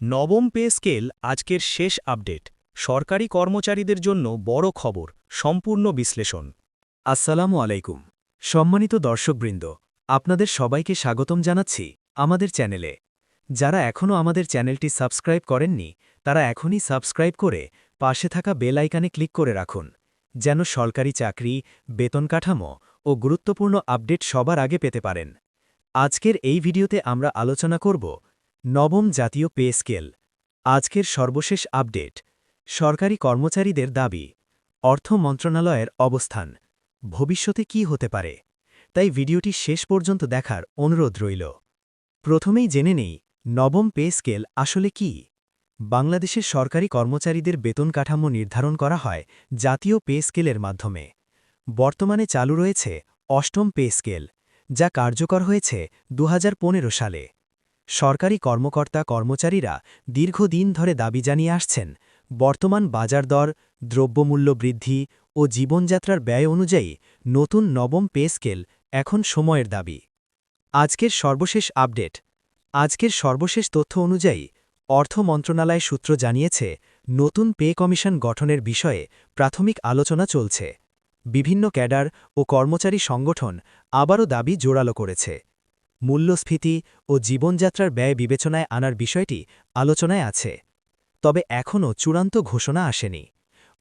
নবম pay scale আজকের শেষ আপডেট। সরকারি কর্মচারীদের জন্য বড় খবর, সম্পূর্ণ বিশ্লেষণ। আসসালামু আলাইকুম। সম্মানিত দর্শকবৃন্দ, আপনাদের সবাইকে স্বাগতম জানাচ্ছি আমাদের চ্যানেলে। যারা এখনও আমাদের চ্যানেলটি সাবস্ক্রাইব করেননি, তারা এখনই সাবস্ক্রাইব করে পাশে থাকা বেল আইকনে ক্লিক করে রাখুন, যেন সরকারি চাকরি, বেতন কাঠামো ও গুরুত্বপূর্ণ আপডেট সবার আগে পেতে পারেন। আজকের এই ভিডিওতে আমরা আলোচনা করব নবম জাতীয় পে স্কেল। আজকের সর্বশেষ আপডেট, সরকারি কর্মচারীদের দাবি, অর্থ মন্ত্রণালয়ের অবস্থান, ভবিষ্যতে কি হতে পারে। তাই ভিডিওটি শেষ পর্যন্ত দেখার অনুরোধ রইল। প্রথমেই জেনে নেই নবম পে স্কেল আসলে কি। বাংলাদেশের সরকারি কর্মচারীদের বেতন কাঠামো নির্ধারণ করা হয় জাতীয় পে স্কেলের মাধ্যমে। বর্তমানে চালু রয়েছে অষ্টম পে স্কেল, যা কার্যকর হয়েছে ২০১৫ সালে। সরকারি কর্মকর্তা কর্মচারীরা দীর্ঘদিন ধরে দাবি জানিয়ে আসছেন, বর্তমান বাজার দর, দ্রব্যমূল্য বৃদ্ধি ও জীবনযাত্রার ব্যয় অনুযায়ী নতুন নবম পে স্কেল এখন সময়ের দাবি। আজকের সর্বশেষ আপডেট, আজকের সর্বশেষ তথ্য অনুযায়ী অর্থ মন্ত্রণালয় সূত্র জানিয়েছে, নতুন পে কমিশন গঠনের বিষয়ে প্রাথমিক আলোচনা চলছে। বিভিন্ন ক্যাডার ও কর্মচারী সংগঠন আবারও দাবি জোরালো করেছে। মূল্যস্ফীতি ও জীবনযাত্রার ব্যয় বিবেচনায় আনার বিষয়টি আলোচনায় আছে, তবে এখনও চূড়ান্ত ঘোষণা আসেনি।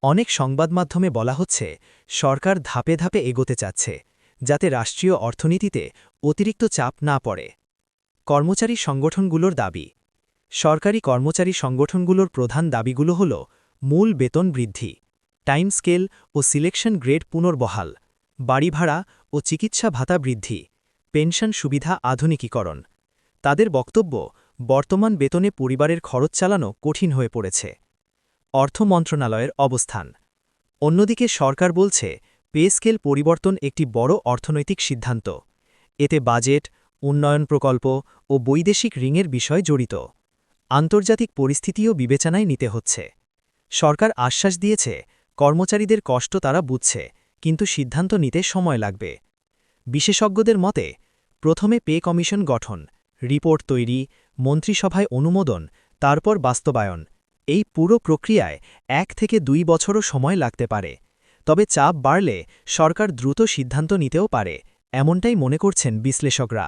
অনেক সংবাদমাধ্যমে বলা হচ্ছে, সরকার ধাপে ধাপে এগোতে চাচ্ছে, যাতে রাষ্ট্রীয় অর্থনীতিতে অতিরিক্ত চাপ না পড়ে। কর্মচারী সংগঠনগুলোর দাবি, সরকারি কর্মচারী সংগঠনগুলোর প্রধান দাবিগুলো হল মূল বেতন বৃদ্ধি, টাইম স্কেল ও সিলেকশন গ্রেড পুনর্বহাল, বাড়ি ভাড়া ও চিকিৎসা ভাতা বৃদ্ধি, পেনশন সুবিধা আধুনিকীকরণ। তাদের বক্তব্য, বর্তমান বেতনে পরিবারের খরচ চালানো কঠিন হয়ে পড়েছে। অর্থ মন্ত্রণালয়ের অবস্থান, অন্যদিকে সরকার বলছে, পে স্কেল পরিবর্তন একটি বড় অর্থনৈতিক সিদ্ধান্ত। এতে বাজেট, উন্নয়ন প্রকল্প ও বৈদেশিক ঋণের বিষয় জড়িত। আন্তর্জাতিক পরিস্থিতিও বিবেচনায় নিতে হচ্ছে। সরকার আশ্বাস দিয়েছে, কর্মচারীদের কষ্ট তারা বুঝছে, কিন্তু সিদ্ধান্ত নিতে সময় লাগবে। বিশেষজ্ঞদের মতে, প্রথমে পে কমিশন গঠন, রিপোর্ট তৈরি, মন্ত্রিসভায় অনুমোদন, তারপর বাস্তবায়ন। এই পুরো প্রক্রিয়ায় ১ থেকে ২ বছরও সময় লাগতে পারে। তবে চাপ বাড়লে সরকার দ্রুত সিদ্ধান্ত নিতেও পারে, এমনটাই মনে করছেন বিশ্লেষকরা।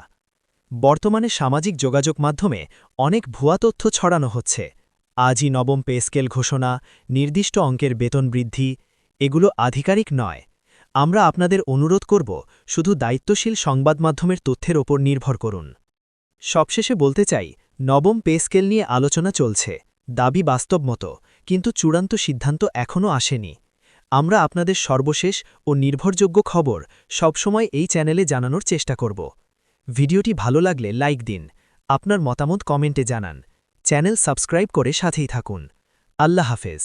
বর্তমানে সামাজিক যোগাযোগ মাধ্যমে অনেক ভুয়া তথ্য ছড়ানো হচ্ছে। আজই নবম পে স্কেল ঘোষণা, নির্দিষ্ট অঙ্কের বেতন বৃদ্ধি, এগুলো আধিকারিক নয়। আমরা আপনাদের অনুরোধ করব, শুধু দায়িত্বশীল সংবাদমাধ্যমের তথ্যের ওপর নির্ভর করুন। সবশেষে বলতে চাই, নবম পে স্কেল নিয়ে আলোচনা চলছে, দাবি বাস্তবমত, কিন্তু চূড়ান্ত সিদ্ধান্ত এখনও আসেনি। আমরা আপনাদের সর্বশেষ ও নির্ভরযোগ্য খবর সবসময় এই চ্যানেলে জানানোর চেষ্টা করব। ভিডিওটি ভালো লাগলে লাইক দিন, আপনার মতামত কমেন্টে জানান, চ্যানেল সাবস্ক্রাইব করে সাথেই থাকুন। আল্লাহ হাফেজ।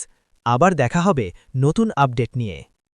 আবার দেখা হবে নতুন আপডেট নিয়ে।